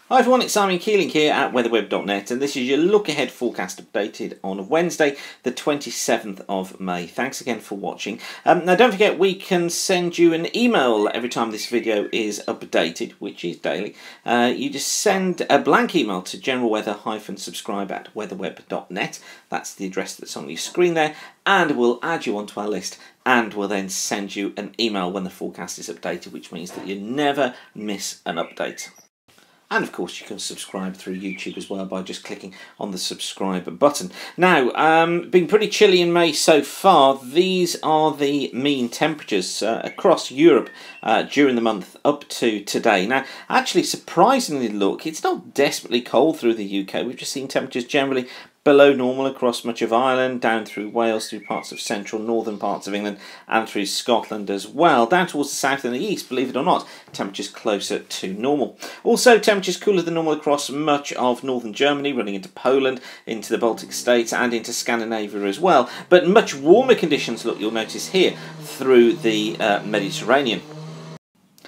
Hi everyone, it's Simon Keeling here at weatherweb.net, and this is your look ahead forecast updated on Wednesday the 27th of May. Thanks again for watching. Now don't forget, we can send you an email every time this video is updated, which is daily. You just send a blank email to generalweather-subscribe@weatherweb.net. That's the address that's on your screen there, and we'll add you onto our list, and we'll then send you an email when the forecast is updated, which means that you never miss an update. And of course you can subscribe through YouTube as well by just clicking on the subscribe button. Now, been pretty chilly in May so far. These are the mean temperatures across Europe during the month up to today. Now, actually surprisingly, look, it's not desperately cold through the UK. We've just seen temperatures generally below normal across much of Ireland, down through Wales, through parts of central, northern parts of England, and through Scotland as well. Down towards the south and the east, believe it or not, temperatures closer to normal. Also, temperatures cooler than normal across much of northern Germany, running into Poland, into the Baltic states, and into Scandinavia as well. But much warmer conditions, look, you'll notice here, through the Mediterranean.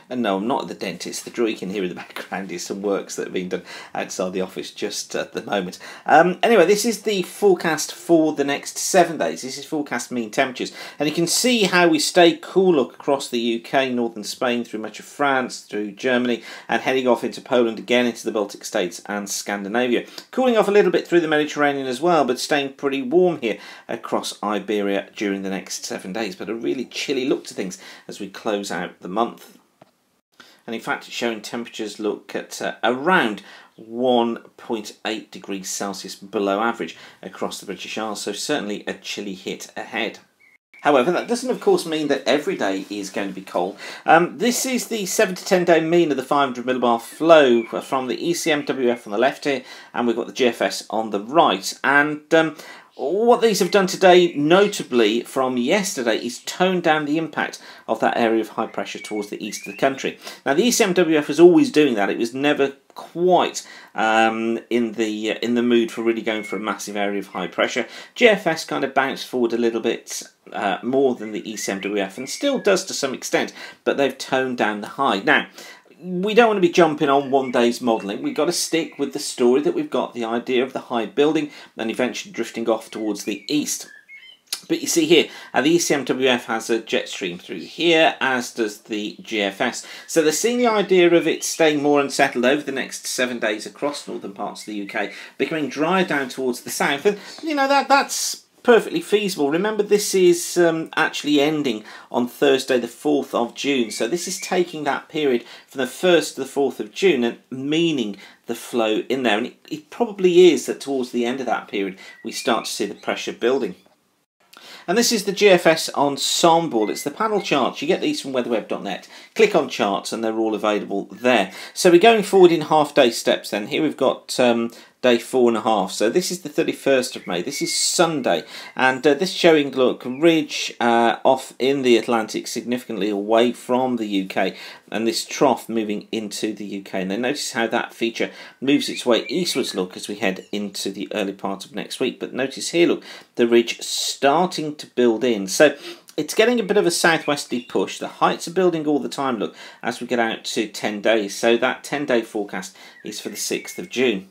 And no, I'm not at the dentist. The drawer you can hear in the background is some works that are being done outside the office just at the moment. Anyway, this is the forecast for the next 7 days. This is forecast mean temperatures. And you can see how we stay cool across the UK, northern Spain, through much of France, through Germany, and heading off into Poland, again into the Baltic states and Scandinavia. Cooling off a little bit through the Mediterranean as well, but staying pretty warm here across Iberia during the next 7 days. But a really chilly look to things as we close out the month. And in fact, it's showing temperatures look at around 1.8 degrees Celsius below average across the British Isles, so certainly a chilly hit ahead. However, that doesn't of course mean that every day is going to be cold. This is the 7 to 10 day mean of the 500 millibar flow from the ECMWF on the left here, and we've got the GFS on the right. And what these have done today, notably from yesterday, is tone down the impact of that area of high pressure towards the east of the country. Now, the ECMWF was always doing that. It was never quite in the mood for really going for a massive area of high pressure. GFS kind of bounced forward a little bit more than the ECMWF, and still does to some extent, but they've toned down the high. Now, we don't want to be jumping on one day's modelling. We've got to stick with the story that we've got, the idea of the high building and eventually drifting off towards the east. But you see here, the ECMWF has a jet stream through here, as does the GFS. So they're seeing the idea of it staying more unsettled over the next 7 days across northern parts of the UK, becoming drier down towards the south. And, you know, that's perfectly feasible. Remember, this is actually ending on Thursday the 4th of June, so this is taking that period from the 1st to the 4th of June and meaning the flow in there, and it probably is that towards the end of that period we start to see the pressure building. And this is the GFS ensemble. It's the panel charts. You get these from weatherweb.net. Click on charts and they're all available there. So we're going forward in half-day steps then. Here we've got day 4.5. So this is the 31st of May. This is Sunday. And this showing, look, ridge off in the Atlantic, significantly away from the UK. And this trough moving into the UK. And then notice how that feature moves its way eastwards, look, as we head into the early part of next week. But notice here, look, the ridge starting to build in. So it's getting a bit of a southwesterly push. The heights are building all the time, look, as we get out to 10 days. So that 10-day forecast is for the 6th of June.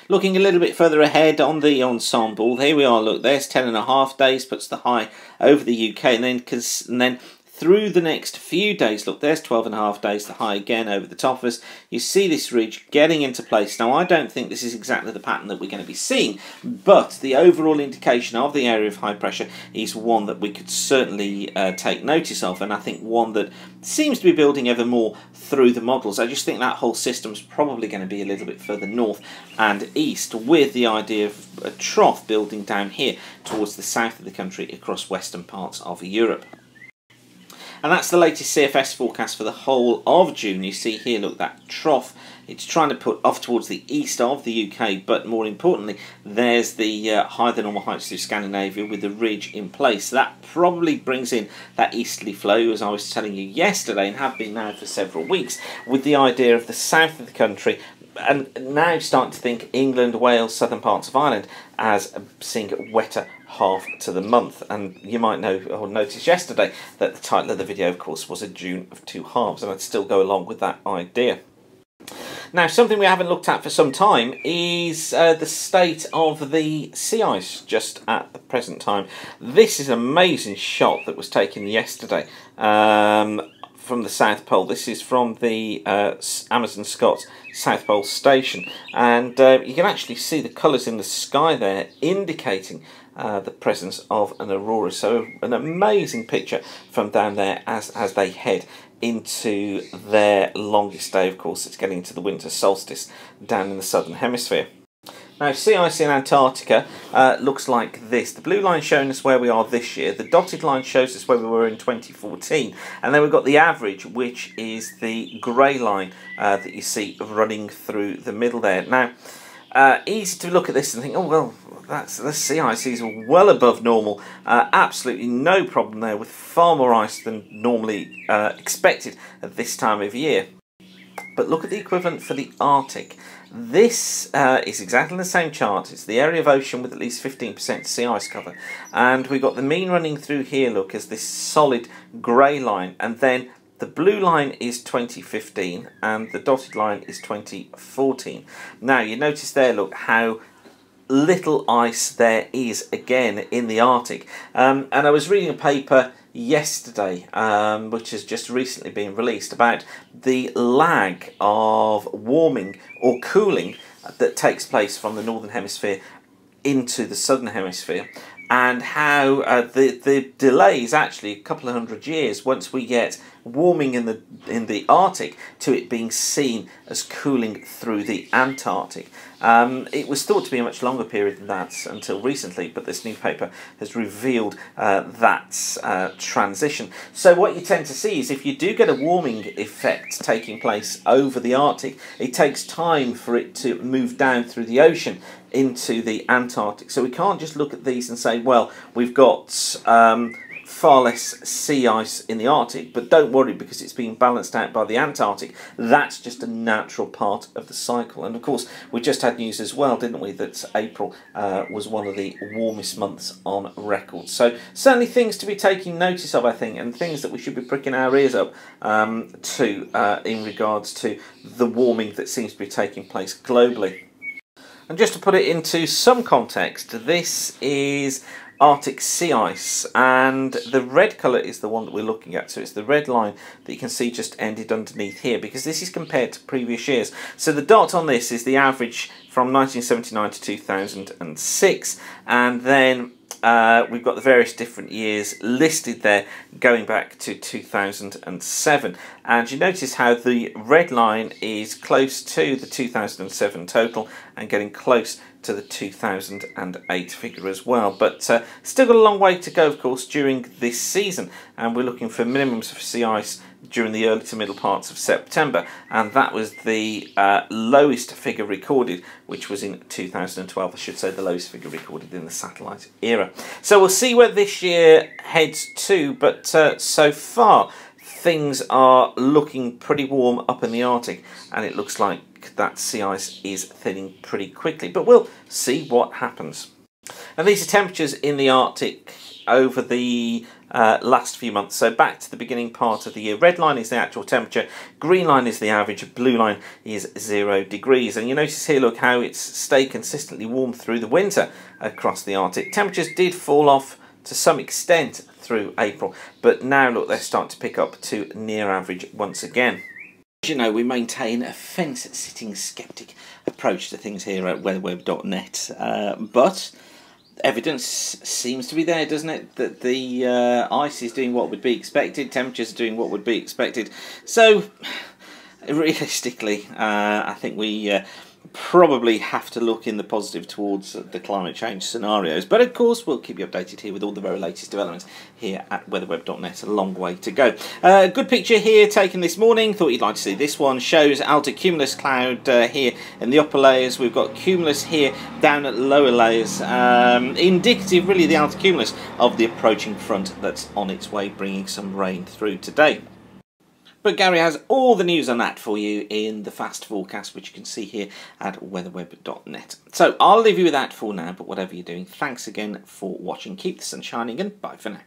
Looking a little bit further ahead on the ensemble, here we are, look, there's 10.5 days, puts the high over the UK, and then through the next few days, look, there's 12.5 days, the high again over the top of us. You see this ridge getting into place. Now, I don't think this is exactly the pattern that we're going to be seeing, but the overall indication of the area of high pressure is one that we could certainly take notice of, and I think one that seems to be building ever more through the models. I just think that whole system's probably going to be a little bit further north and east, with the idea of a trough building down here towards the south of the country across western parts of Europe. And that's the latest CFS forecast for the whole of June. You see here, look, that trough, it's trying to put off towards the east of the UK, but more importantly, there's the higher than normal heights through Scandinavia with the ridge in place. So that probably brings in that easterly flow, as I was telling you yesterday, and have been now for several weeks, with the idea of the south of the country, and now starting to think England, Wales, southern parts of Ireland as seeing a wetter half to the month. And you might know or notice yesterday that the title of the video, of course, was a June of two halves, and I'd still go along with that idea. Now, something we haven't looked at for some time is the state of the sea ice just at the present time. This is an amazing shot that was taken yesterday from the South Pole. This is from the Amazon Scott South Pole Station, and you can actually see the colours in the sky there indicating the presence of an aurora. So an amazing picture from down there as they head into their longest day. Of course, it's getting into the winter solstice down in the southern hemisphere. Now, sea ice in Antarctica looks like this. The blue line showing us where we are this year. The dotted line shows us where we were in 2014. And then we've got the average, which is the grey line that you see running through the middle there. Now, easy to look at this and think, oh, well, the sea ice is well above normal. Absolutely no problem there, with far more ice than normally expected at this time of year. But look at the equivalent for the Arctic. This is exactly the same chart. It's the area of ocean with at least 15% sea ice cover. And we've got the mean running through here, look, as this solid grey line. And then the blue line is 2015 and the dotted line is 2014. Now, you notice there, look, how little ice there is again in the Arctic. And I was reading a paper yesterday, which has just recently been released, about the lag of warming or cooling that takes place from the northern hemisphere into the southern hemisphere, and how the delay is actually a couple of hundred years once we get warming in the Arctic to it being seen as cooling through the Antarctic. It was thought to be a much longer period than that until recently, but this new paper has revealed that transition. So what you tend to see is, if you do get a warming effect taking place over the Arctic, it takes time for it to move down through the ocean into the Antarctic. So we can't just look at these and say, well, we've got far less sea ice in the Arctic, but don't worry, because it's being balanced out by the Antarctic. That's just a natural part of the cycle. And of course, we just had news as well, didn't we, that April was one of the warmest months on record. So certainly things to be taking notice of, I think, and things that we should be pricking our ears up to in regards to the warming that seems to be taking place globally. And just to put it into some context, this is Arctic sea ice, and the red colour is the one that we're looking at. So it's the red line that you can see just ended underneath here, because this is compared to previous years. So the dot on this is the average from 1979 to 2006, and then we've got the various different years listed there going back to 2007, and you notice how the red line is close to the 2007 total and getting close to the 2008 figure as well, but still got a long way to go, of course, during this season, and we're looking for minimums of sea ice during the early to middle parts of September, and that was the lowest figure recorded, which was in 2012. I should say the lowest figure recorded in the satellite era. So we'll see where this year heads to, but so far things are looking pretty warm up in the Arctic, and it looks like that sea ice is thinning pretty quickly, but we'll see what happens. And these are temperatures in the Arctic over the last few months. So back to the beginning part of the year. Red line is the actual temperature, green line is the average, blue line is 0 degrees. And you notice here, look, how it's stayed consistently warm through the winter across the Arctic. Temperatures did fall off to some extent through April, but now look, they're starting to pick up to near average once again. As you know, we maintain a fence-sitting sceptic approach to things here at weatherweb.net, but evidence seems to be there, doesn't it, that the ice is doing what would be expected, temperatures are doing what would be expected. So realistically, I think we probably have to look in the positive towards the climate change scenarios. But of course, we'll keep you updated here with all the very latest developments here at weatherweb.net. A long way to go. Good picture here taken this morning. Thought you'd like to see this one. Shows altocumulus cloud here in the upper layers. We've got cumulus here down at lower layers. Indicative, really, the altocumulus of the approaching front that's on its way, bringing some rain through today. But Gary has all the news on that for you in the fast forecast, which you can see here at weatherweb.net. So I'll leave you with that for now, but whatever you're doing, thanks again for watching. Keep the sun shining, and bye for now.